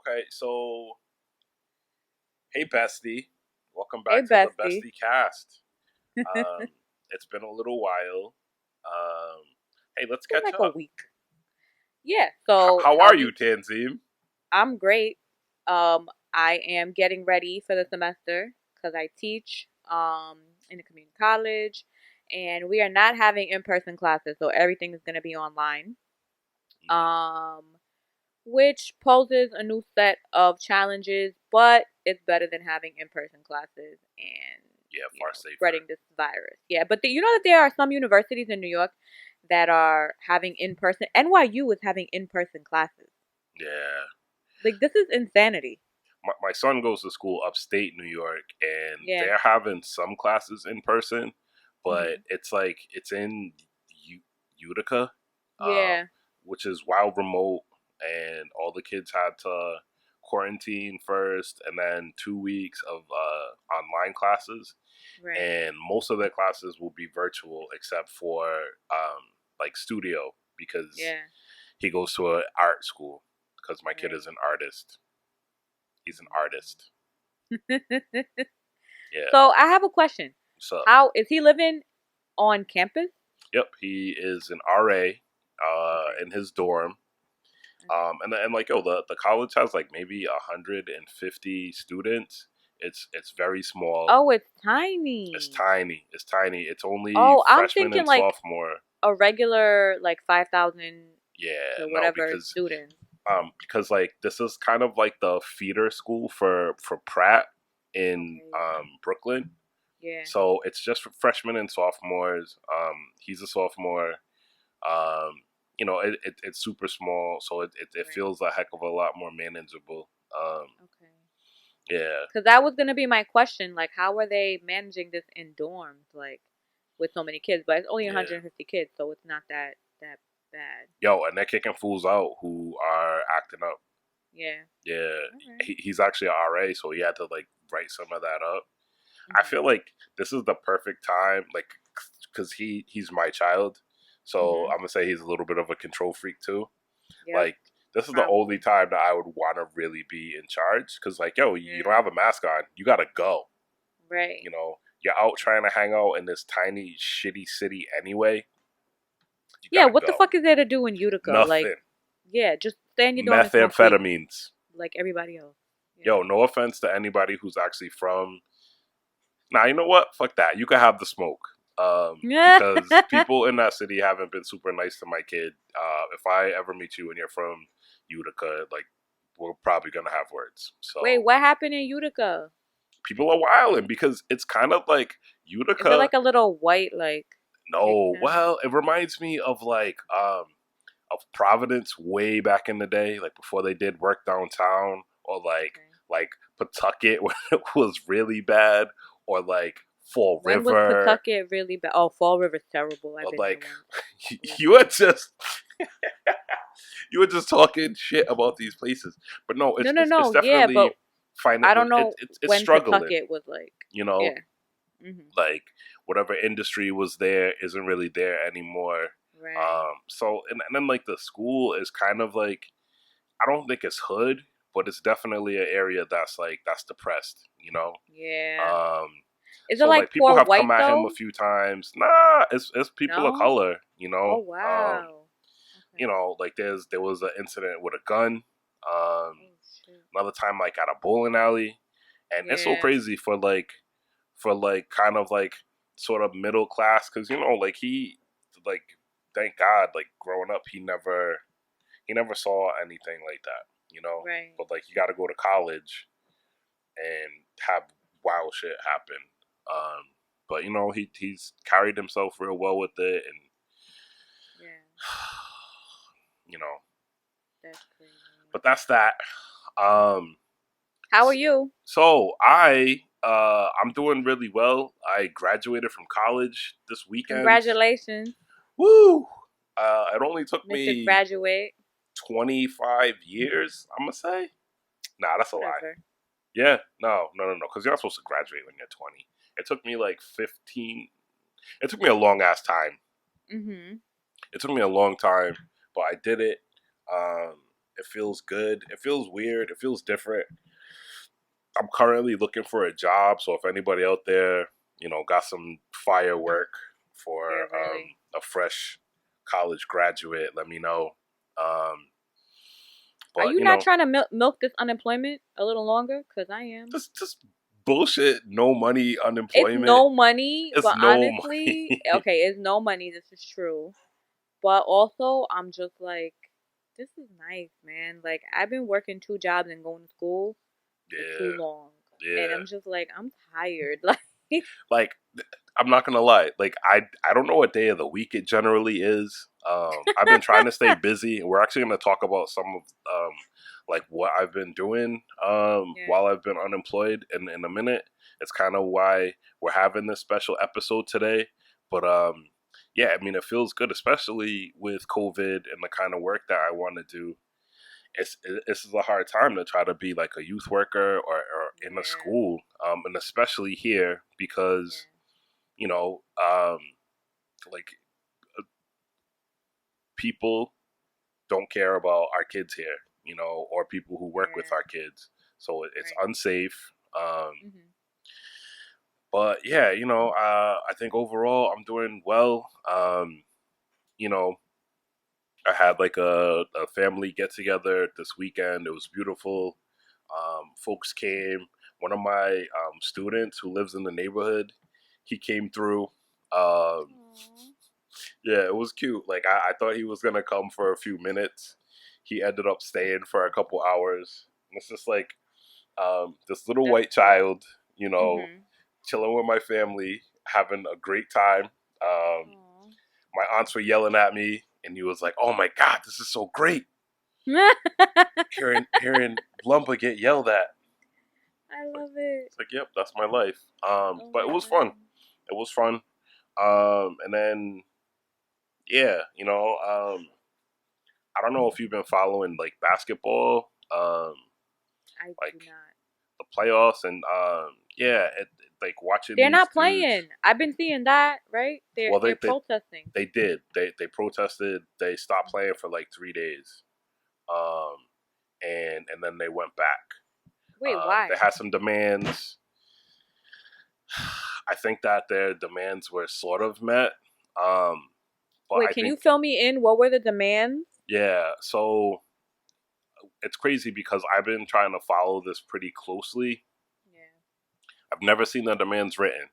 Okay, so hey bestie, welcome Hey, back to the bestie. Bestie Cast. Um, it's been a little while. Um, hey, let's Been catch like a up. week. Yeah. So How how are have you, you? Tanzim? I'm great. I am getting ready for the semester because I teach in a community college, and we are not having in-person classes, so everything is going to be online. Um, which poses a new set of challenges, but it's better than having in-person classes and Yeah, far safer. spreading this virus. Yeah, but you know that there are some universities in New York that are having in-person. NYU is having in-person classes. Yeah, Like, this is insanity. my son goes to school upstate New York, and Yeah. they're having some classes in person, but Hmm. it's like it's in Utica, um, Yeah. which is wild remote, and all the kids had to quarantine first, and then 2 weeks of online classes, Right. and most of their classes will be virtual except for like studio because Yeah. he goes to an art school because my kid is Right. an artist. He's an artist. Yeah. So I have a question. So, How is he living on campus? yep, he is an RA Okay. in his dorm. Okay. And like the college has like maybe 150 students. It's very small. Oh, it's It's tiny. tiny. It's tiny. It's only Oh, I'm freshman thinking and like sophomore. a regular like 5,000 Yeah, to no, whatever students. because like this is kind of like the feeder school for Pratt in Okay. Brooklyn. Yeah. So it's just for freshmen and sophomores. He's a sophomore. Um, it's super small, so it Right. feels a heck of a lot more manageable. Okay. Yeah, Because that was gonna be my question. Like, how are they managing this in dorms, like, with so many kids? But it's only yeah. 150 kids, so it's not that bad. Yo, and they're kicking fools out who are acting up. Yeah. Yeah, All right. he's actually an RA, so he had to like write some of that up. I feel Mhm. like this is the perfect time, like, because he's my child, so Mhm. I'm gonna say he's a little bit of a control freak too. Yep. Like, this is the only Probably. time that I would want to really be in charge, because like, yo, you don't Yeah. have a mask on, you gotta go. Right. You're out Right. trying to hang out in this tiny shitty city anyway. You Yeah. gotta What the go. fuck is there to do in Utica? Like, Nothing. yeah, just stay in your dorm and smoke weed, Methamphetamines. like everybody else. Yeah. Yo, no offense to anybody who's actually from. Nah, you know what? Fuck that. You can have the smoke. Yeah. Because people in that city haven't been super nice to my kid. If I ever meet you and you're from Utica, like, we're probably gonna have words. Wait, So what happened in Utica? people are wilding because it's kind of like Is it Utica. like a little white like hick No, town? well, it reminds me of like of Providence way back in the day, like before they did work downtown, or Okay. like Pawtucket when it was really bad, or like Fall When was River, Pawtucket really bad? Oh, Fall River's terrible. I've or been there like once. It was you were terrible. just you were just talking shit about these places, but no, No, it's no, it's, no. it's Yeah, definitely but finding I don't know it's when struggling, Pawtucket was like. you know, Yeah. Mhm. like whatever industry was there isn't really there anymore. Right. So and then like the school is kind of like, I don't think it's hood, but it's definitely an area that's depressed, you know. Yeah. Um, Is it so like like people poor have white come at him a though? few times. Nah, it's people of No. color, Oh wow. Okay. like there was an incident with a gun. Um, Oh shit. Another time like at a bowling alley, and it's so Yeah. crazy for like kind of like sort of middle class, because like he like, thank God, like growing up he never saw anything like that, Right. but like you got to go to college and have wild shit happen. Um, but he's carried himself real well with it, and Yeah. you know, That's crazy. but that's that. Um, How are you? so I'm doing really well. I graduated from college this weekend. Congratulations, Woo! It only took Mr. me Graduate. 25 years, I'm gonna say. Nah, that's a lie. Whatever. Yeah, no, because you're not supposed to graduate when you're 20. It took me like 15. It took me a long ass time. Mhm. It took me a long time, but I did it. Um, It feels good. It feels weird. It feels different. I'm currently looking for a job, so if anybody out there, got some firework for Yeah, really. a fresh college graduate, let me know. Um, Are but you not trying to milk this unemployment a little longer? Because I am. just bullshit. No money, It's unemployment. no money, It's but no honestly, money. okay, it's no money. This is true. But also, I'm just like, this is nice, man. Like, I've been working 2 jobs and going to school for too Yeah, long. And yeah. I'm just like, I'm tired. Like, I'm not gonna lie. Like, I don't know what day of the week it generally is. I've been trying to stay busy. We're actually gonna talk about some of like what I've been doing Yeah. while I've been unemployed in a minute. It's kind of why we're having this special episode today. But yeah, I mean, it feels good, especially with COVID and the kind of work that I want to do. This is a hard time to try to be like a youth worker or in a Yeah. school, and especially here because Yeah. you know, like people don't care about our kids here, or people who work with Yeah. our kids. So it's Right. unsafe. Mhm. But yeah, I think overall I'm doing well. You know, I had like a family get together this weekend. It was beautiful. Folks came. One of my students who lives in the neighborhood, he came through. Um, Aw. yeah, it was cute. Like I thought he was gonna come for a few minutes. He ended up staying for a couple hours. And it's just like this little That's white cute. child, Mhm. chilling with my family, having a great time. Aw. My aunts were yelling at me, and he was like, "Oh my god, this is so great!" Hearing Lumpa get yelled at. I love it. It's like, yep, that's my life. Oh But it my was fun. god. It was fun. And then yeah, I don't know if you've been following like basketball, I do like not. the playoffs, and yeah, like watching They're these not dudes. playing. I've been seeing that, right? They're Well, they're protesting. they did. They protested. They stopped playing for like 3 days, um, and then they went back. Wait, They why? had some demands. I think that their demands were sort of met. Um, but Wait, I can you think, fill me in? What were the demands? yeah, so it's crazy because I've been trying to follow this pretty closely. Yeah. I've never seen the demands written.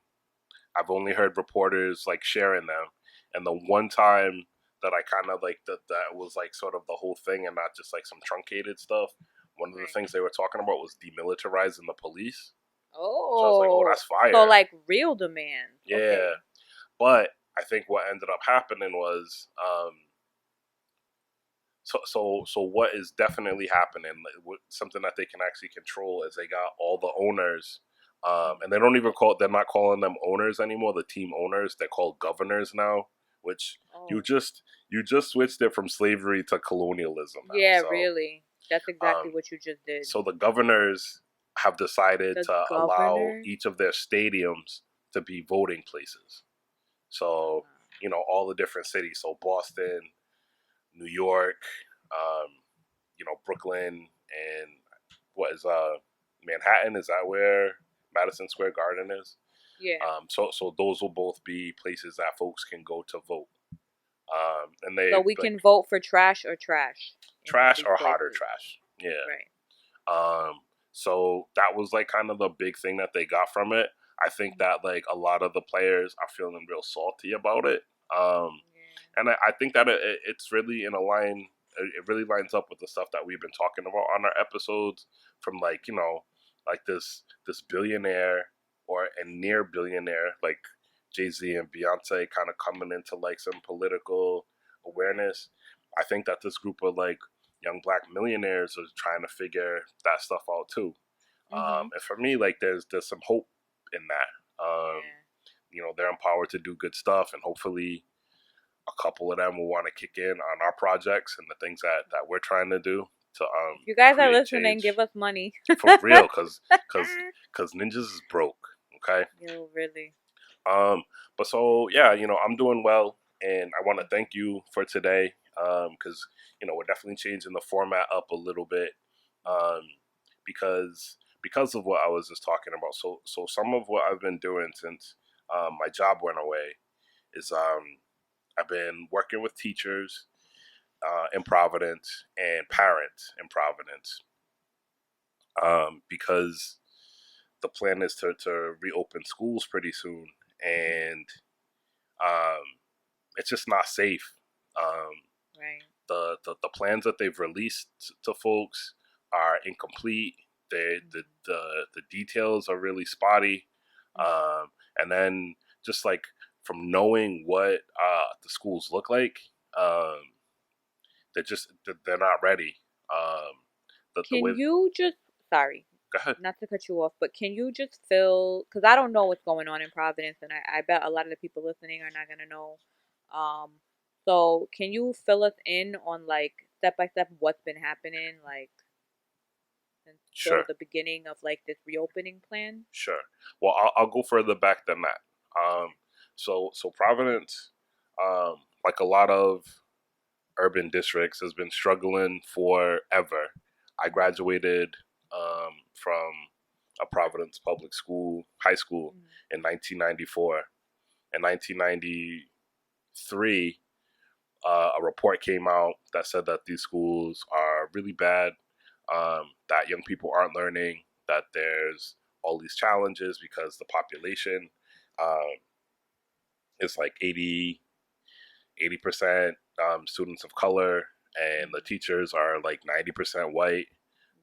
I've only heard reporters like sharing them. And the one time that I kind of like that was like sort of the whole thing and not just like some truncated stuff. One of the Right. things they were talking about was demilitarizing the police. So I was like, oh, Oh, that's so fire. like real demands. Yeah. Okay. But I think what ended up happening was so what is definitely happening, something that they can actually control, is they got all the owners, and they don't even they're not calling them owners anymore, the team owners. They're called governors now, which you Oh. just you just switched it from slavery to colonialism now. Yeah, really. That's exactly Um, what you just did. so the governors have decided The to allow governor. each of their stadiums to be voting places. So all the different cities, so Boston, New York, um, Brooklyn, and what is Manhattan? Is that where Madison Square Garden is? Yeah. So those will both be places that folks can go to vote. And they So we like can vote for trash or trash in one of trash these or hotter places. trash. Yeah. Right. So that was like kind of the big thing that they got from it. I think Mhm. that like a lot of the players are feeling real salty about it. Yeah. And I think that it's really in a line. It really lines up with the stuff that we've been talking about on our episodes, from like like this billionaire or a near billionaire like Jay-Z and Beyonce kind of coming into like some political Right. awareness. I think that this group of like young black millionaires are trying to figure that stuff out too. Mhm. And for me, like there's some hope in that. Yeah. They're empowered to do good stuff, and hopefully a couple of them will want to kick in on our projects and the things that we're trying to do to If you guys are create listening, give change us money. for real, cause ninjas is broke. Okay. Yo, really. Um, but so yeah, I'm doing well, and I want to thank you for today. because we're definitely changing the format up a little bit, um, because of what I was just talking about. So some of what I've been doing since my job went away is I've been working with teachers in Providence and parents in Providence, because the plan is to reopen schools pretty soon, and um, it's just not safe. Um, Right. the plans that they've released to folks are incomplete. The details are really spotty, and then just like from knowing what the schools look like, um, they're not ready. The Can way you just, sorry, Go ahead. not to cut you off, but can you just fill, because I don't know what's going on in Providence, and I bet a lot of the people listening are not going to know. Um, so can you fill us in on like step by step what's been happening, like until Sure, the beginning of like this reopening plan? sure. Well, I'll go further back than that. So Providence, like a lot of urban districts, has been struggling forever. I graduated from a Providence public school, high school, Mm-hmm. in 1994. In 1993, a report came out that said that these schools are really bad, that young people aren't learning, that there's all these challenges because the population um, is like 80% students of color, and the teachers are like 90% white.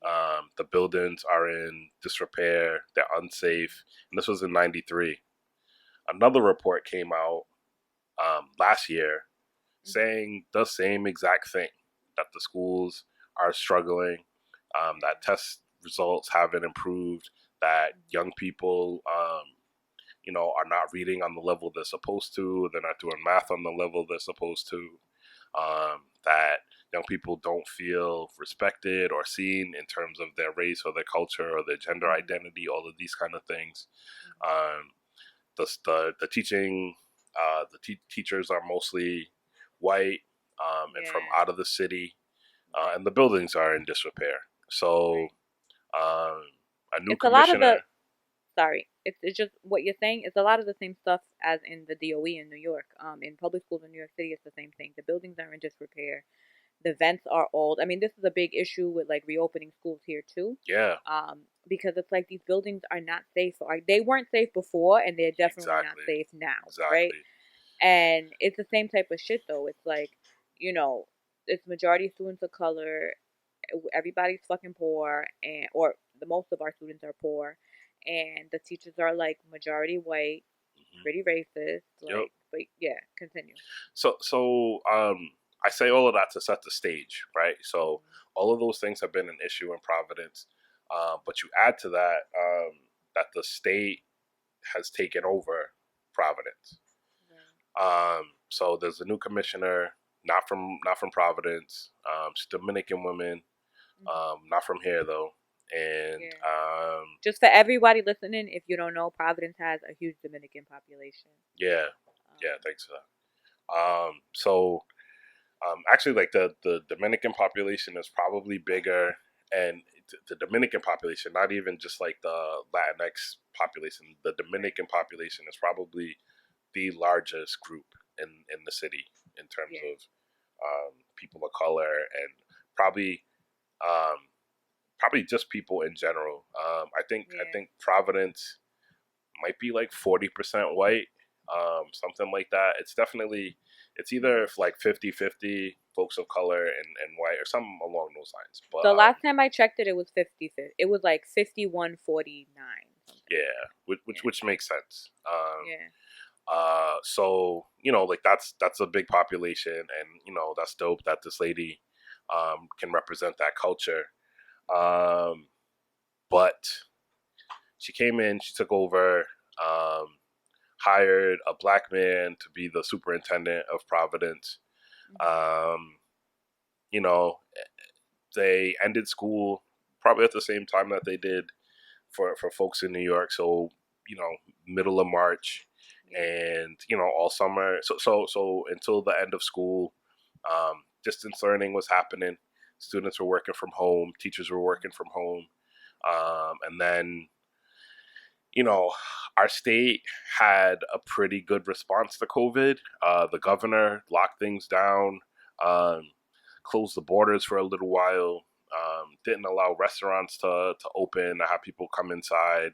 Yeah. The buildings are in disrepair, they're unsafe, and this was in 93. Another report came out last year Mm-hmm. saying the same exact thing, that the schools are struggling, that test results haven't improved, that young people, are not reading on the level they're supposed to, they're not doing math on the level they're supposed to, that young people don't feel respected or seen in terms of their race or their culture or their gender Mm-hmm. identity, all of these kind of things. Mm-hmm. Um, the teaching, teachers are mostly white, and from Yeah. out of the city, Right. and the buildings are in disrepair. So Right. um, a new It's a lot of the, commissioner, sorry, it's just what you're saying. It's a lot of the same stuff as in the DOE in New York. In public schools in New York City, it's the same thing. The buildings are in disrepair. The vents are old. I mean, this is a big issue with like reopening schools here too. yeah, Because it's like these buildings are not safe. Or they weren't safe before, and they're definitely not exactly, safe now, right? exactly, And it's the same type of shit though. It's like, you know, it's majority students of color. Everybody's fucking poor, and or the most of our students are poor, and the teachers are like majority white, hmm pretty racist. yep. Like, but yeah, continue. So I say all of that to set the stage, right? So Mm-hmm. all of those things have been an issue in Providence, but you add to that, that the state has taken over Providence. Right. So there's a new commissioner, not from Providence. She's Dominican woman, Mm-hmm. not from here though, and Yeah. Just for everybody listening, if you don't know, Providence has a huge Dominican population. yeah, yeah. Um, Thanks for that. So actually, like the Dominican population is probably bigger, and the Dominican population, not even just like the Latinx population, the right. Dominican population is probably the largest group in the city in terms Yeah. of people of color, and probably um, probably just people in general. I Yeah. think Providence might be like 40% white, something like that. It's either like 50-50 folks of color and white, or something along those lines. But The last time I checked it, it was 50. It was like 51-49 something like yeah, that. which Yeah. which makes sense. Yeah. So like that's a big population, and that's dope that this lady can represent that culture. Um, but she came in, she took over, um, hired a black man to be the superintendent of Providence. Mm-hmm. Um, you know, they ended school probably at the same time that they did for folks in New York. So middle of March, Yeah. and all summer. So until the end of school, distance learning was happening. Students were working from home. Teachers were working from home. And then, you know, our state had a pretty good response to COVID. The governor locked things down, um, closed the borders for a little while, didn't allow restaurants to open, to have people come inside,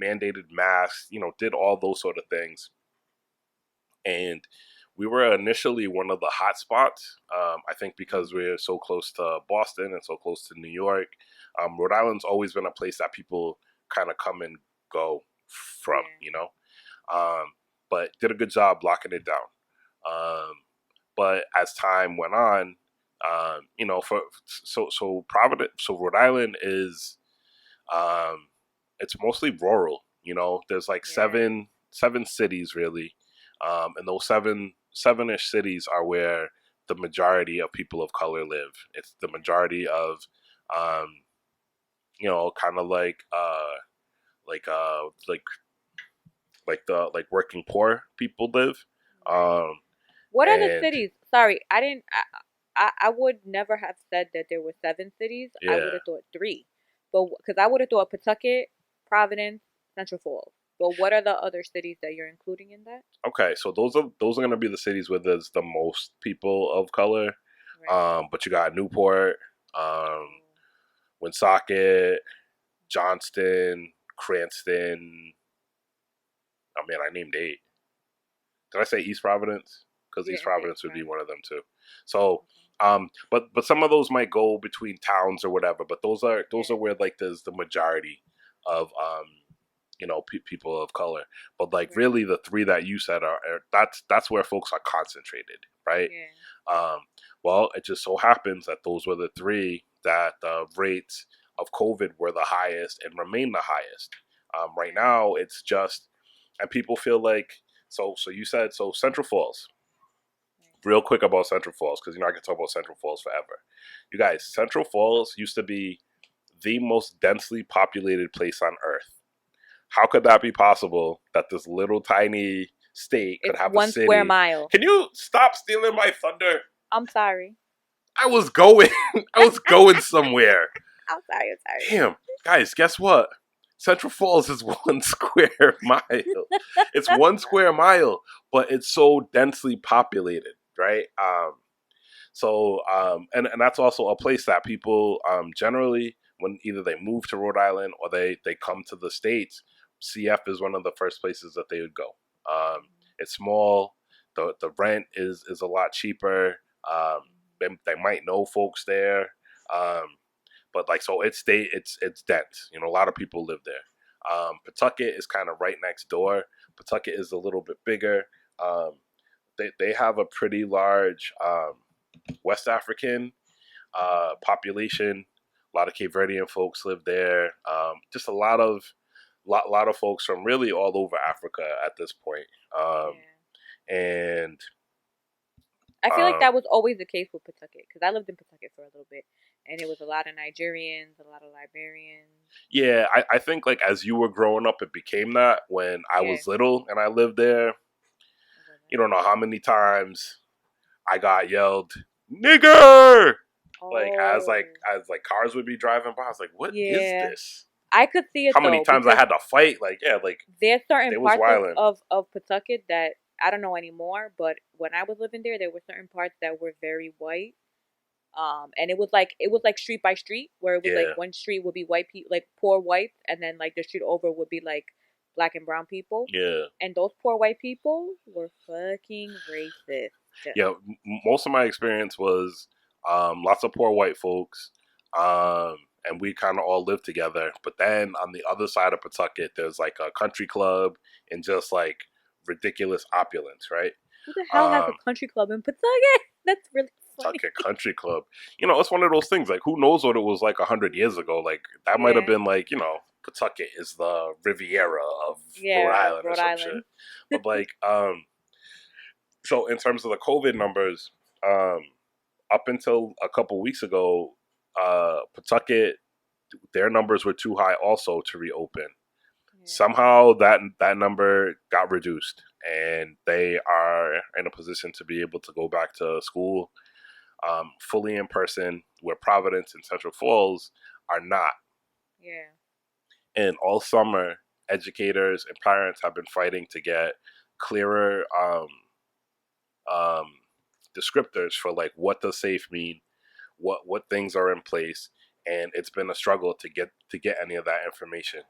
mandated masks, did all those sort of things. And we were initially one of the hot spots. I think because we're so close to Boston and so close to New York. Rhode Island's always been a place that people kind of come and go from, but did a good job locking it down. But as time went on, so Providence, so Rhode Island is, it's mostly rural. There's like seven cities really, and those seven-ish cities are where the majority of people of color live. It's the majority of, kind of like like working poor people live. What are the And cities? Sorry, I didn't. I would never have said that there were 7 cities. I would yeah, have thought 3, but because I would have thought Pawtucket, Providence, Central Falls. But what are the other cities that you're including in that? okay. So those are going to be the cities where there's the most people of color. Right. But you got Newport, um, Oh, Woonsocket, Johnston, Cranston. Oh man, I named 8. Did I say East Providence? Because you East didn't say Providence would be Providence. one of them too. So, Okay. but some of those might go between towns or whatever. But those are Yeah. where like there's the majority of people of color. But like Right. really, the 3 that you said are that's where folks are concentrated, right? Yeah. Um, well, it just so happens that those were the 3 that the rates of COVID were the highest and remain the highest. Right Right. now, it's just, and people feel like, so you said, so Central Falls. Right. Real quick about Central Falls, because I can talk about Central Falls forever. You guys, Central Falls used to be the most densely populated place on Earth. How could that be possible that this little tiny state could It's have a 1 square city? mile. Can you stop stealing my thunder? I'm sorry. I was going, I was going somewhere. I'm sorry. I'm sorry. Damn, guys, guess what? Central Falls is 1 square mile. It's 1 square mile, but it's so densely populated, right? And that's also a place that people generally, when either they move to Rhode Island or they come to the States, CF is one of the first places that they would go. It's small. The rent is a lot cheaper. They might know folks there. But like, so it's dense. A lot of people live there. Pawtucket is kind of right next door. Pawtucket is a little bit bigger. Um, they have a pretty large West African population. A lot of Cape Verdean folks live there. Just a lot of folks from really all over Africa at this point. Yeah. And I feel like um, that was always the case with Pawtucket because I lived in Pawtucket for a little bit, and it was a lot of Nigerians, a lot of Liberians. yeah, I think like as you were growing up, it became that. When I Yeah, was little and I lived there, it you wasn't. don't know how many times I got yelled nigger, like as like Oh, as like cars would be driving by. I was like, what is yeah. this? I could see it How many though times I because had to fight? Like, yeah, like there's certain they was parts of, wilding. of, of Pawtucket that I don't know anymore, but when I was living there, there were certain parts that were very white. And it was like street by street where it was like Yeah, one street would be white people, like poor whites, and then like the street over would be like black and brown people. yeah, And those poor white people were fucking racist. yeah. Most of my experience was lots of poor white folks, and we kind of all lived together. But then on the other side of Pawtucket, there's like a country club and just like ridiculous opulence, right? Who the hell has a Um, country club in Pawtucket? That's really funny. Tucket Country Club. It's one of those things. Like, who knows what it was like 100 years ago? Like, that might have Yeah, been like, Pawtucket is the Riviera of Rhode yeah, Island or Rhode some shit. Island. But like, so in terms of the COVID numbers, um, up until a couple weeks ago, Pawtucket, their numbers were too high also to reopen. Yeah. Somehow that number got reduced, and they are in a position to be able to go back to school. fully in person, where Providence and Central Falls are not. Yeah. And all summer, educators and parents have been fighting to get clearer um, descriptors for like what does safe mean, what things are in place, and it's been a struggle to get any of that information.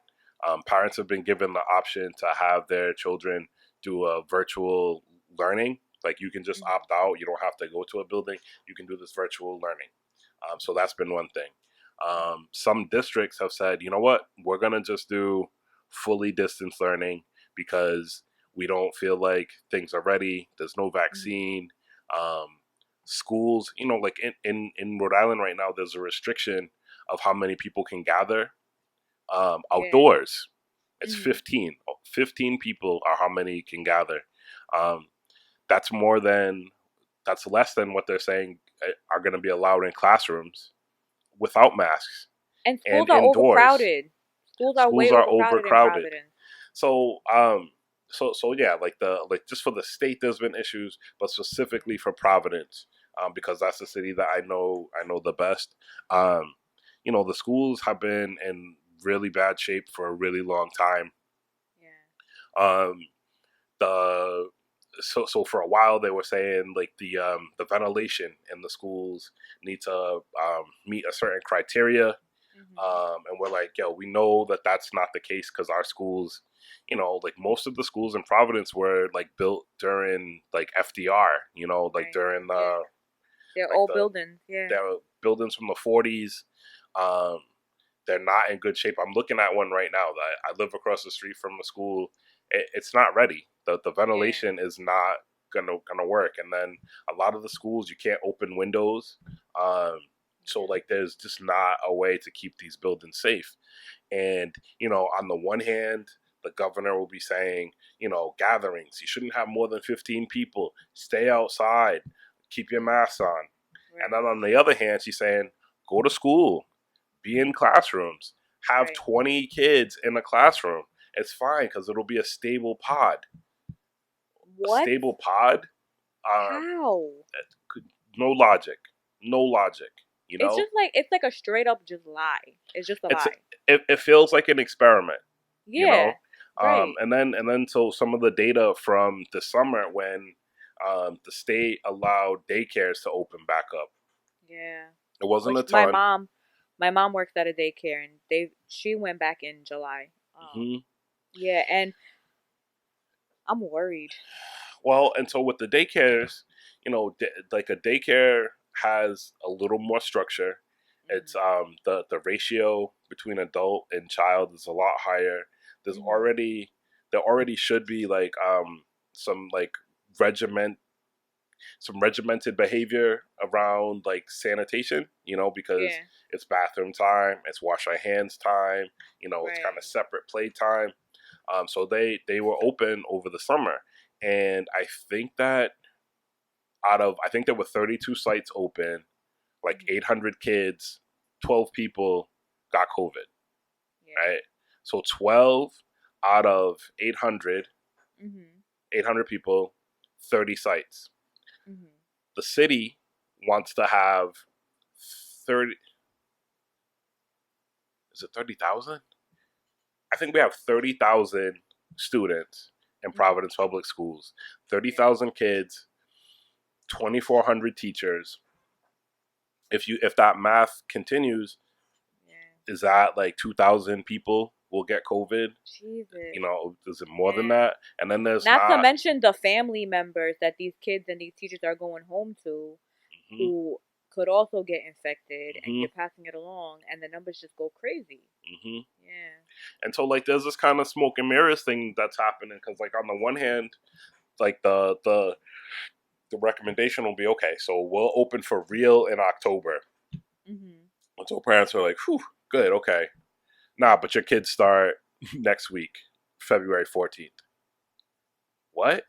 Parents have been given the option to have their children do a virtual learning. Like you can just Mhm. opt out. You don't have to go to a building. You can do this virtual learning. So that's been one thing. Some districts have said, you know what, we're gonna just do fully distance learning because we don't feel like things are ready. There's no Mhm. vaccine. Um, Schools, like in Rhode Island right now, there's a restriction of how many people can gather Yeah. outdoors. It's Mhm. 15. 15 people are how many can gather. Um, that's more than that's less than what they're saying are going to be allowed in classrooms without masks And schools and are indoors. overcrowded. Schools are way Schools are overcrowded in overcrowded. Providence. So so yeah, like just for the state there's been issues, but specifically for Providence, because that's the city that I know the best. Um, the schools have been in really bad shape for a really long time. Yeah. Um, the so for a while they were saying like the ventilation in the schools need to meet a certain criteria, Mhm. and we're like, yo, we know that that's not the case because our schools, like most of the schools in Providence were like built during like FDR, like Right. during Yeah. the They're like old buildings. Yeah. the buildings from the 40s. Um, they're not in good shape. I'm looking at one right now that I live across the street from the school. It's not ready. The Yeah. ventilation is not gonna work, and then a lot of the schools you can't open windows. Um, so Yeah. like there's just not a way to keep these buildings safe. And on the one hand, the governor will be saying, gatherings, you shouldn't have more than 15 people. Stay outside, keep your mask on. And Right. then on the other hand, she's saying, go to school, be in classrooms, have Right. 20 kids in a classroom. It's fine because it'll be a stable pod. A What? stable pod, um, How? no logic, no logic. You It's know, just like it's like a straight up just lie. It's just a it's lie. it feels like an experiment. you know. Yeah. Right. And then so some of the data from the summer when the state allowed daycares to open back up. Yeah. It wasn't a Which ton. my mom works at a daycare and she went back in July. Hmm. Yeah, and I'm worried. Well, and so with the daycares, like a daycare has a little more structure. It's Mhm. the ratio between adult and child is a lot higher. There's Mhm. already there already should be like some like regiment some regimented behavior around like sanitation, because Yeah. it's bathroom time, it's wash our hands time, it's kind Right. of separate play time. So they were open over the summer, and I think there were 32 sites open, like Mhm. 800 kids, 12 people got COVID, Yeah. right? So 12 out of 800, Mhm. 800 people, 30 sites. Mhm. The city wants to have 30, is it 30,000? I think we have 30,000 students in Mhm. Providence Public Schools, Yeah. 30,000 kids, 2,400 teachers. If that math continues, Yeah. is that like 2,000 people will get COVID? Jesus. Is it more than Yeah. that? And then there's Not to not. mention the family members that these kids and these teachers are going home to Hmm. who could also get infected and Hmm. you're passing it along and the numbers just go crazy. Hmm. Yeah. And so like there's this kind of smoke and mirrors thing that's happening because like on the one hand, like the recommendation will be okay. So we'll open for real in October. Mhm. And so parents are like, "Whew, good, okay." Nah, but your kids start next week, February 14th. What?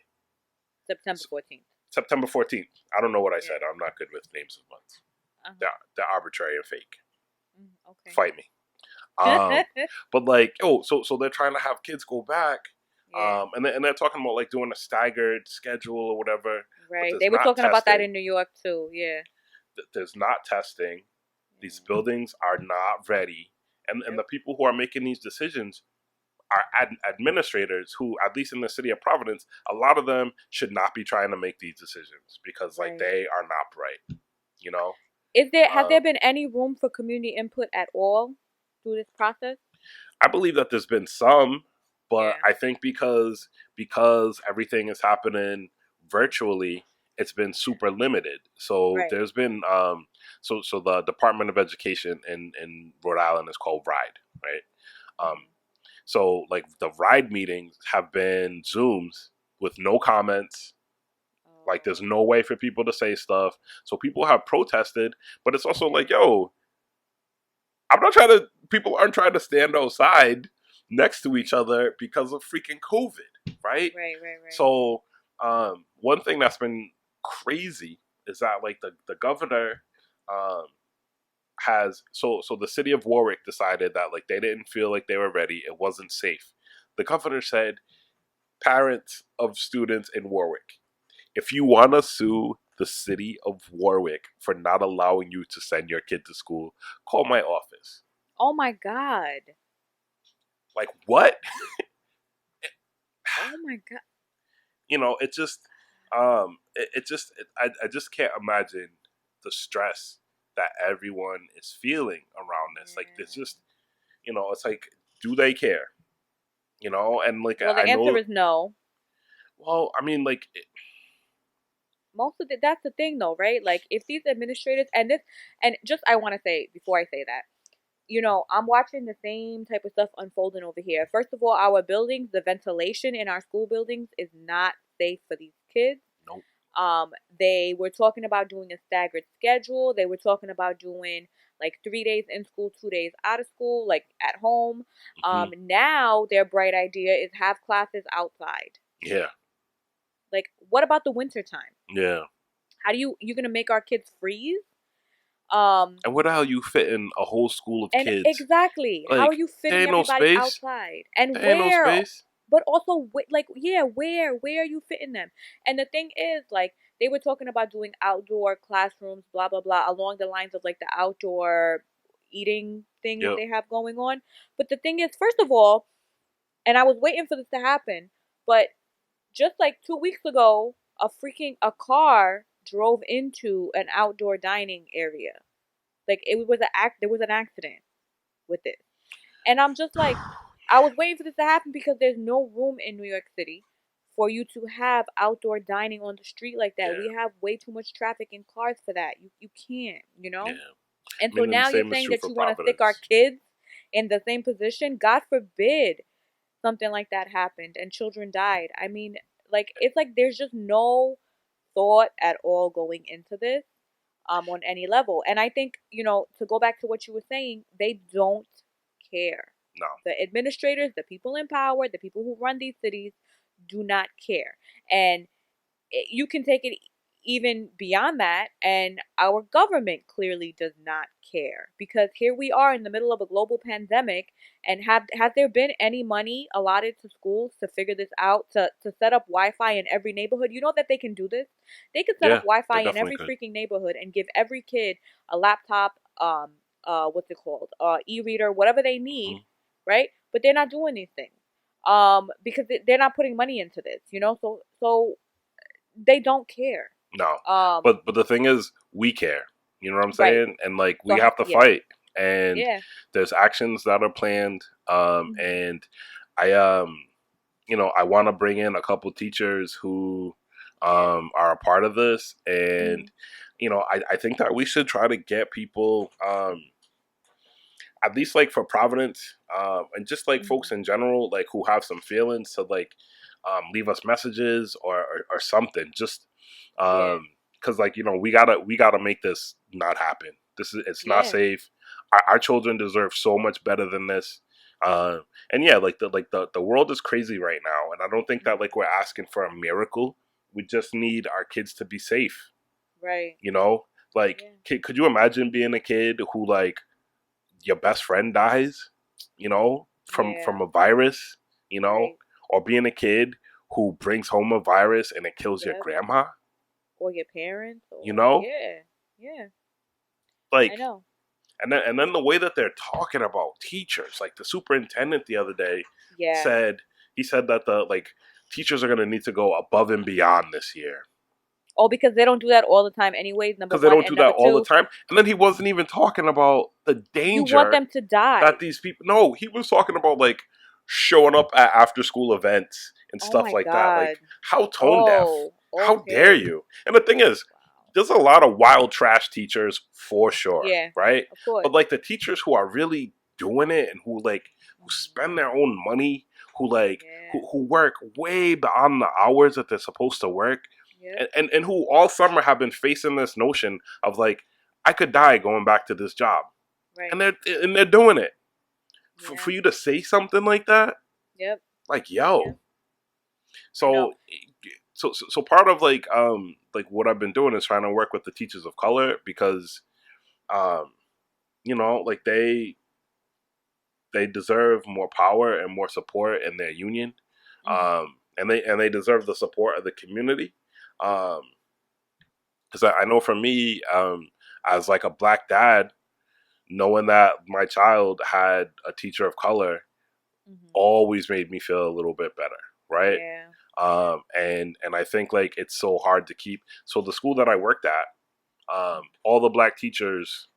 September 14th. September 14th. I don't know what I Yeah. said. I'm not good with names of months. Uh-huh. They're arbitrary and fake. Okay. Fight me. But like, so they're trying to have kids go back, Yeah. and they're talking about like doing a staggered schedule or whatever. But Right. there's They were not talking about that testing. in New York too. Yeah. there's not testing. These Yeah. buildings are not ready, and Yep. the people who are making these decisions are administrators who, at least in the city of Providence, a lot of them should not be trying to make these decisions because like Right. they are not right. You know, Has there um, been any room for community input at all through this process? I believe that there's been some, but Yeah. I think because everything is happening virtually, it's been Yeah. super limited. So Right. there's been so the Department of Education in Rhode Island is called RIDE, right? Um, Hmm. so like the RIDE meetings have been Zooms with no comments. Like there's Oh. no way for people to say stuff. So people have protested, but it's also like, yo, I'm not trying to. People aren't trying to stand outside next to each other because of freaking COVID, right? Right. Right. Right. So, one thing that's been crazy is that like the governor um, has so the city of Warwick decided that like they didn't feel like they were ready. It wasn't safe. The governor said, parents of students in Warwick, if you want to sue the city of Warwick for not allowing you to send your kid to school, call my office. Oh my God. Like what? Oh my God. It just I just can't imagine the stress that everyone is feeling around this. Like it's Yeah. just it's like, do they care? And like Well, the I answer know, is no. well, I mean, like Most of the That's the thing though, right? Like if these administrators and this and just I want to say before I say that, I'm watching the same type of stuff unfolding over here. First of all, our buildings, the ventilation in our school buildings is not safe for these kids. nope. They were talking about doing a staggered schedule. They were talking about doing like 3 days in school, 2 days out of school, like at home. Hmm. Now their bright idea is have classes outside. Yeah, Like, what about the winter time? yeah. How do you're gonna make our kids freeze? Um, And where the hell you fit in a whole school of and kids? exactly, how are Like you there fitting ain't no everybody space. outside? And There ain't no where? space. But also, like, yeah, where are you fitting them? And the thing is, like, they were talking about doing outdoor classrooms, blah blah blah, along the lines of like the outdoor eating things Yep. they have going on. But the thing is, first of all, and I was waiting for this to happen, but just like 2 weeks ago, a car drove into an outdoor dining area. Like there was an accident with it. And I'm just like, I was waiting for this to happen because there's no room in New York City for you to have outdoor dining on the street like that. Yeah, We have way too much traffic and cars for that. You can't. yeah. And I so mean, and the now you're same is saying true that for you want to stick our Providence. kids in the same position. God forbid something like that happened and children died. I mean, like it's like there's just no thought at all going into this on any level. And I think, to go back to what you were saying, they don't care. No. The administrators, the people in power, the people who run these cities do not care. And you can take it even beyond that, and our government clearly does not care because here we are in the middle of a global pandemic. And has there been any money allotted to schools to figure this out, to set up Wi-Fi in every neighborhood? You know that they can do this. They could set up Yeah, they Wi-Fi in definitely every could. freaking neighborhood and give every kid a laptop, what's it called, e-reader, whatever they need, Hmm. right? But they're not doing these things because they're not putting money into this, so they don't care. No, Um, but the thing is, we care. You know what I'm right. saying? And like So we have to yeah, fight. And yeah. there's actions that are planned. Hmm. And I I want to bring in a couple teachers who Yeah. are a part of this. And Hmm. I think that we should try to get people at least like for Providence, and just like folks Hmm. in general, like who have some feelings to like leave us messages or something. Just Yeah. because like we gotta make this not happen. It's not Yeah. safe. Our children deserve so much better than this. Uh, and yeah, the world is crazy right now, and I don't think that Hmm. like we're asking for a miracle. We just need our kids to be safe. Right. You know, like Yeah. could you imagine being a kid who like your best friend dies, from Yeah. a virus, Right. or being a kid who brings home a virus and it kills your Yep. grandma, Or your parents, you or know? yeah. Yeah. Like, I know. and then the way that they're talking about teachers, like the superintendent the other day Yeah. said, he said that the like teachers are going to need to go above and beyond this year Oh, because they don't do that all the time, anyways. Number because they one, don't and do that number all the two, time. And then he wasn't even talking about the you want danger them to die. that these people. No, he was talking about like showing up at after school events and Oh stuff my like that. Like, God. how tone deaf? Oh, How dare okay. you? And the thing is, Wow. there's a lot of wild trash teachers for sure, Yeah, right? of course. But like the teachers who are really doing it and who Hmm. spend their own money, Yeah. who work way beyond the hours that they're supposed to work, Yep. and who all summer have been facing this notion of like, I could die going back to this job, Right. and they're doing it. For Yeah. you to say something like that, Yep. like, Yeah. yo. I know. So so part of like what I've been doing is trying to work with the teachers of color because um like they deserve more power and more support in their union, Hmm. and they deserve the support of the community, because I know for me, as like a black dad, knowing that my child had a teacher of color Hmm. always made me feel a little bit better, right? Yeah. Yeah. And I think like it's so hard to keep. So the school that I worked at, Mhm. all the black teachers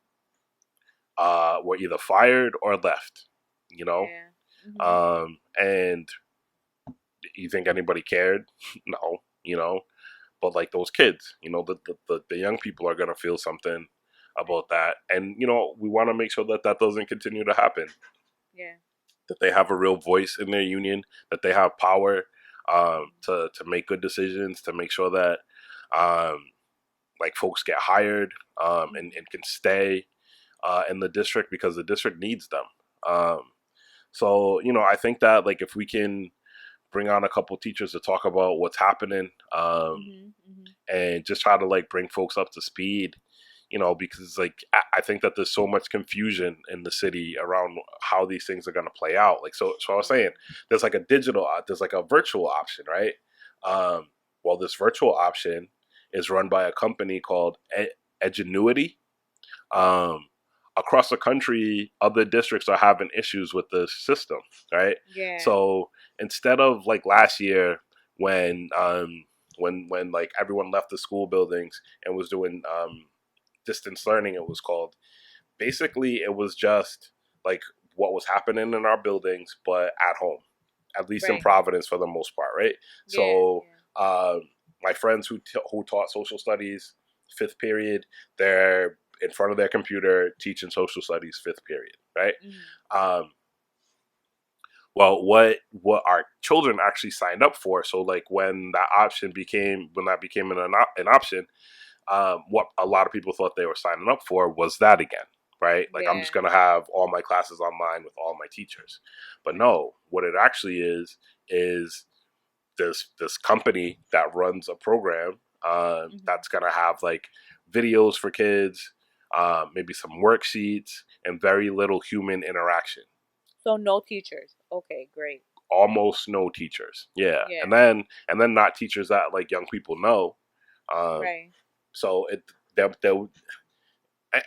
were either fired or left, you know. Yeah. Hmm. And you think anybody cared? No, but like those kids, the young people are gonna feel something Right. about that, and we want to make sure that that doesn't continue to happen. Yeah. That they have a real voice in their union, that they have power, Hmm. to make good decisions, to make sure that um, like folks get hired, and, Hmm. and can stay in the district because the district needs them. Um, so I think that like if we can bring on a couple teachers to talk about what's happening, Hmm. Hmm. and just try to like bring folks up to speed, because like I think that there's so much confusion in the city around how these things are going to play out. Like, so I was saying, Yeah. there's like a digital, there's like a virtual option, right? Um, well, this virtual option is run by a company called Edgenuity. Um, Across the country, other districts are having issues with the system, right? Yeah. So instead of like last year when when like everyone left the school buildings and was doing distance learning, it was called. Basically, it was just like what was happening in our buildings, but at home, at least in Right. Providence for the most part, right? Yeah. So Yeah. my friends who taught social studies fifth period, they're in front of their computer teaching social studies fifth period, right? Hmm. Um, well, what our children actually signed up for. So like when that became an option, what a lot of people thought they were signing up for was that again, right? Like, I'm just Yeah. gonna have all my classes online with all my teachers, but Right. no, what it actually is this company that runs a program, Hmm. that's gonna have like videos for kids, maybe some worksheets, and very little human interaction. So no teachers. Okay. Great. Almost no teachers, yeah, and Yeah. then not teachers that like young people know. Um, Right. so they'll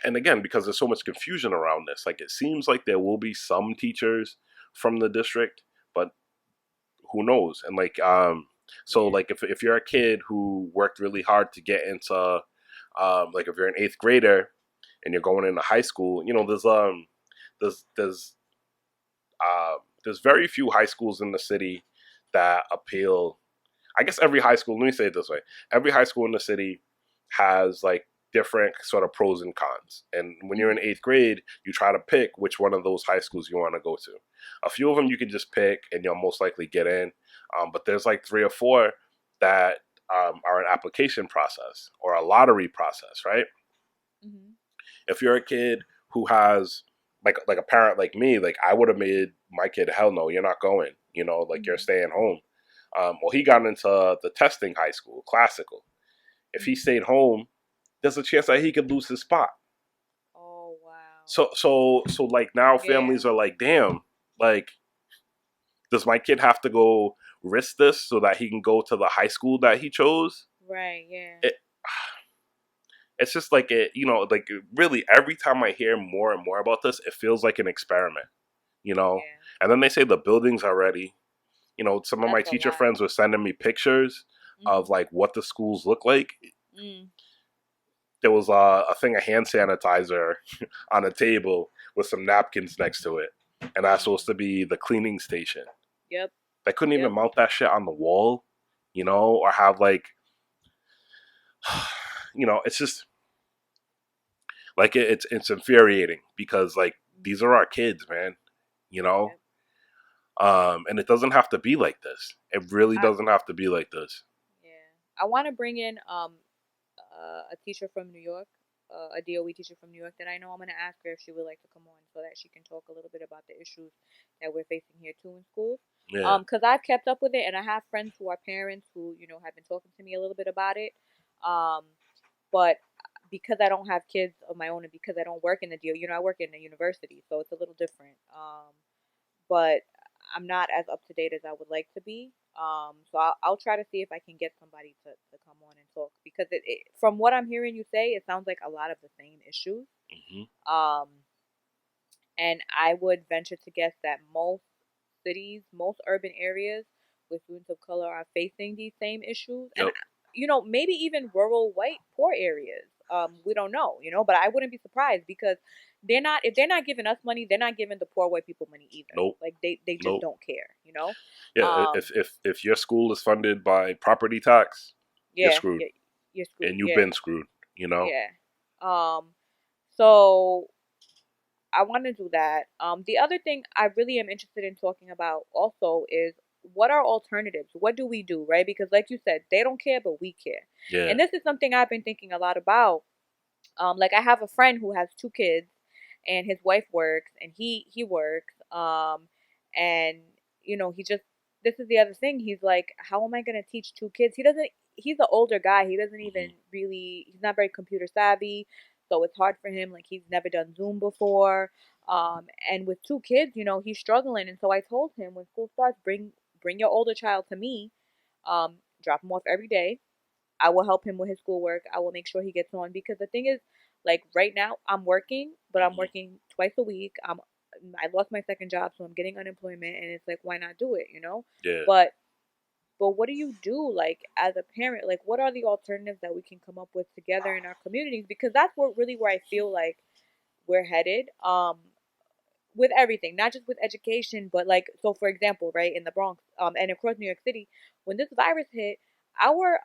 and again, because there's so much confusion around this, like it seems like there will be some teachers from the district, but who knows? And like so Yeah. like if you're a kid who worked really hard to get into like if you're an eighth grader and you're going into high school, there's there's there's very few high schools in the city that appeal. I guess every high school, let me say it this way, every high school in the city has like different sort of pros and cons. And when you're in Hmm. eighth grade, you try to pick which one of those high schools you want to go to. A few of them you can just pick and you'll most likely get in. But there's like three or four that are an application process or a lottery process, right? Hmm. If you're a kid who has like a parent like me, like I would have made my kid, hell no, you're not going. Like you're Hmm. staying home. Well, he got into the testing high school, classical. If he Hmm. stayed home, there's a chance that he could lose his spot. Oh wow. So like now Yeah. families are like, damn, like does my kid have to go risk this so that he can go to the high school that he chose? Right. Yeah. It, it's just like it, like really every time I hear more and more about this, it feels like an experiment, you know. Yeah, And then they say the buildings are ready. Some of my that's a teacher lie. friends were sending me pictures of Mhm. like what the schools look like. Mm. There was a thing of hand sanitizer on a table with some napkins next to it, and that's supposed Mm. to be the cleaning station. Yep. They couldn't even Yep. mount that shit on the wall, or have like, it's just like it's infuriating because like these are our kids, man. You know, Yep. and it doesn't have to be like this. It really I doesn't have to be like this. Yeah. I want to bring in a teacher from New York, a DOE teacher from New York that I know. I'm going to ask her if she would like to come on so that she can talk a little bit about the issues that we're facing here too in schools. Yeah, Because I've kept up with it and I have friends who are parents who have been talking to me a little bit about it. Um, but because I don't have kids of my own and because I don't work in the DOE, I work in a university, so it's a little different. But I'm not as up to date as I would like to be. So I'll try to see if I can get somebody to come on and talk because from what I'm hearing you say, it sounds like a lot of the same issues. hmm Um, and I would venture to guess that most cities, most urban areas with students of color are facing these same issues. And, yep, maybe even rural white poor areas. We don't know, but I wouldn't be surprised because if they're not giving us money, they're not giving the poor white people money either. nope, Like they just nope. don't care. Yeah, Um, if your school is funded by property tax, you're yeah, screwed, yeah, you're screwed. and you've Yeah, been screwed. You know. yeah. So I want to do that. The other thing I really am interested in talking about also is what are alternatives? What do we do, right? Because like you said, they don't care, but we care. Yeah. And this is something I've been thinking a lot about. Like I have a friend who has two kids, and his wife works, and he works. And he just this is the other thing. He's like, how am I gonna teach two kids? He doesn't. He's an older guy. He doesn't even hmm really. He's not very computer savvy, so it's hard for him. Like he's never done Zoom before. And with two kids, he's struggling. And so I told him when school starts, bring your older child to me. Drop him off every day. I will help him with his schoolwork. I will make sure he gets on because the thing is, like right now, I'm working, but I'm hmm working twice a week. I lost my second job, so I'm getting unemployment, and it's like, why not do it? Yeah. But what do you do, like as a parent? Like, what are the alternatives that we can come up with together in our communities? Because that's where I feel like we're headed. With everything, not just with education, but like so for example, right in the Bronx, and across New York City, when this virus hit, our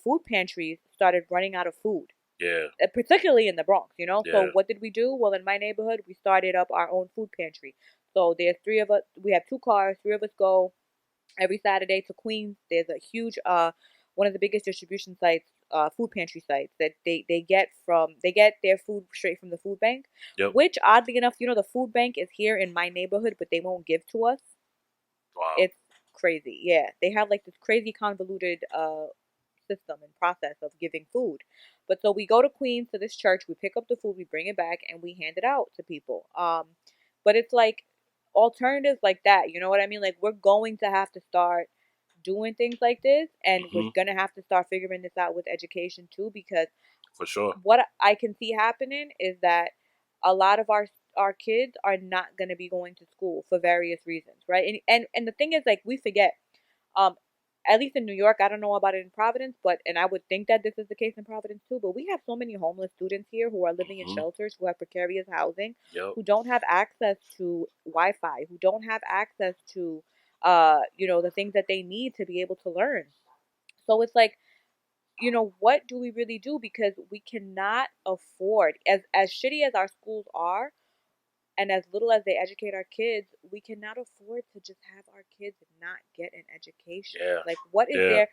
food pantries started running out of food, Yeah. particularly in the Bronx. So Yeah. what did we do? Well, in my neighborhood, we started up our own food pantry. So there's three of us. We have two cars. Three of us go every Saturday to Queens. There's a huge one of the biggest distribution sites, food pantry sites that they get their food straight from the food bank, Yep. which oddly enough, the food bank is here in my neighborhood, but they won't give to us. Wow. It's crazy. Yeah, they have like this crazy convoluted system and process of giving food. But so we go to Queens to this church, we pick up the food, we bring it back, and we hand it out to people. But it's like alternatives like that. You know what I mean? Like we're going to have to start doing things like this, and we're hmm gonna have to start figuring this out with education too, because For sure. what I can see happening is that a lot of our kids are not going to be going to school for various reasons, right? And the thing is, like, we forget, um at least in New York, I don't know about it in Providence, but and I would think that this is the case in Providence too, but we have so many homeless students here who are living in hmm shelters, who have precarious housing, Yep. who don't have access to Wi-Fi, who don't have access to the things that they need to be able to learn. So it's like, what do we really do? Because we cannot afford, as shitty as our schools are and as little as they educate our kids, we cannot afford to just have our kids not get an education. Yeah. Like, what is Yeah. their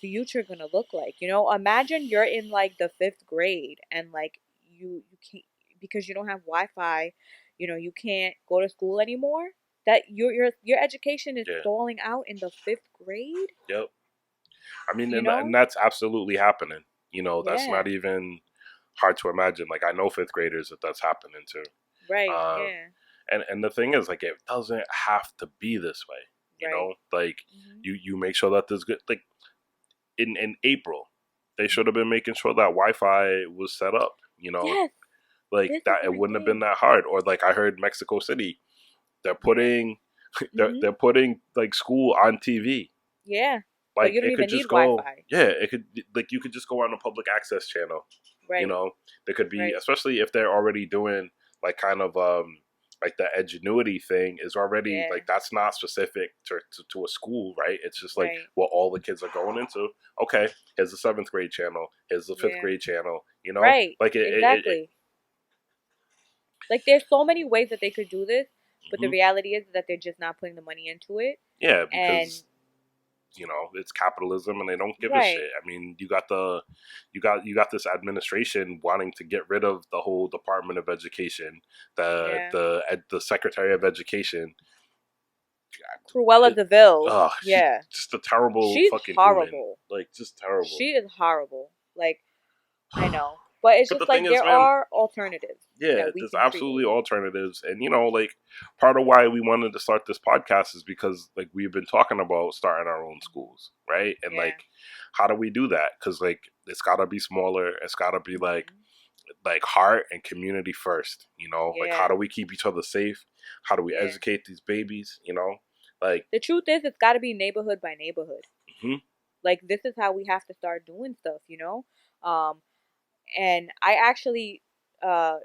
future gonna look like? Imagine you're in like the fifth grade and like you can't, because you don't have Wi-Fi, you can't go to school anymore. That your education is Yeah. stalling out in the fifth grade. Yep. I mean, You and know? that's absolutely happening. That's Yeah. not even hard to imagine. Like I know fifth graders that's happening to. Right. Um, Yeah. and the thing is, like, it doesn't have to be this way. Right. Like Mhm. you make sure that there's good. Like in April, They should have been making sure that Wi-Fi was set up. Yes, Like this is that, it my wouldn't have been thing. that hard. Or like I heard Mexico City, they're Yeah. putting Mhm. they're putting like school on TV. Yeah. So Like you don't it could even need just go, Wi-Fi. yeah, it could, like you could just go on a public access channel. you Right. know there could be, Right. especially if they're already doing like kind of like the edgenuity thing is already Yeah. like, that's not specific to a school, right? It's just like Right. what all the kids are going into. Okay, here's the seventh grade channel, here's the fifth Yeah. grade channel, Right. like it Exactly. Like there's so many ways that they could do this, but the mhm. reality is that they're just not putting the money into it. Yeah, And because it's capitalism and they don't give a right. shit. I mean, you got this administration wanting to get rid of the whole Department of Education, Yeah. the Secretary of Education. Cruella It, Deville. she's Yeah. just a terrible She's fucking human. horrible. Like, just terrible. She is horrible. Like I know. But it's But the just thing like is, there man, are alternatives yeah, that we there's can absolutely create. alternatives. And like part of why we wanted to start this podcast is because like we've been talking about starting our own schools, right? And Yeah. like, how do we do that? Because like it's gotta be smaller. It's gotta be Hmm. like heart and community first. Like, how Yeah. do we keep each other safe? How do we Yeah. educate these babies? Like, The truth is it's gotta be neighborhood by neighborhood. hmm Like this is how we have to start doing stuff. And I actually uh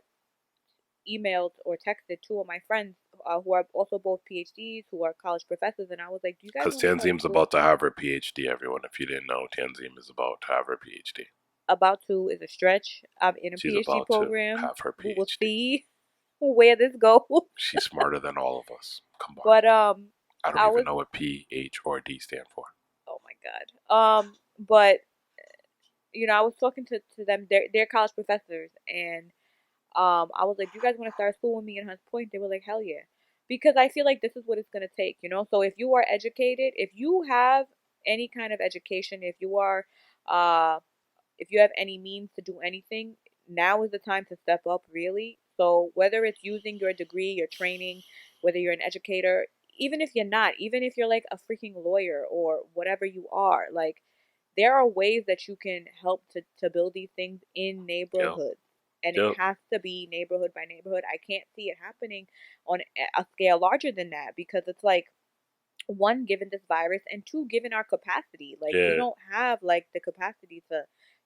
emailed or texted two of my friends who are also both PhDs, who are college professors, and I was like, "Do you guys because want to start Tanzim's school?" about to have her PhD. Everyone, if you didn't know, Tanzim is about to have her PhD. About to is a stretch. I'm in a She's PhD about to program. have her We will PhD. see where this goes. She's smarter than all of us. Come on. But I don't I even was know what P, H, or D stand for. oh my god. But I was talking to them. They're college professors, and I was like, "Do you guys want to start school with me in Hunts Point?" They were like, "Hell yeah," because I feel like this is what it's gonna take. So if you are educated, if you have any kind of education, uh, if you have any means to do anything, now is the time to step up, really. So whether it's using your degree, your training, whether you're an educator, even if you're not, even if you're like a freaking lawyer or whatever you are, like there are ways that you can help to build these things in Yep. neighborhoods. And it Yep. has to be neighborhood by neighborhood. I can't see it happening on a scale larger than that because it's like one, given this virus, and two, given our capacity. Like we Yeah. don't have like the capacity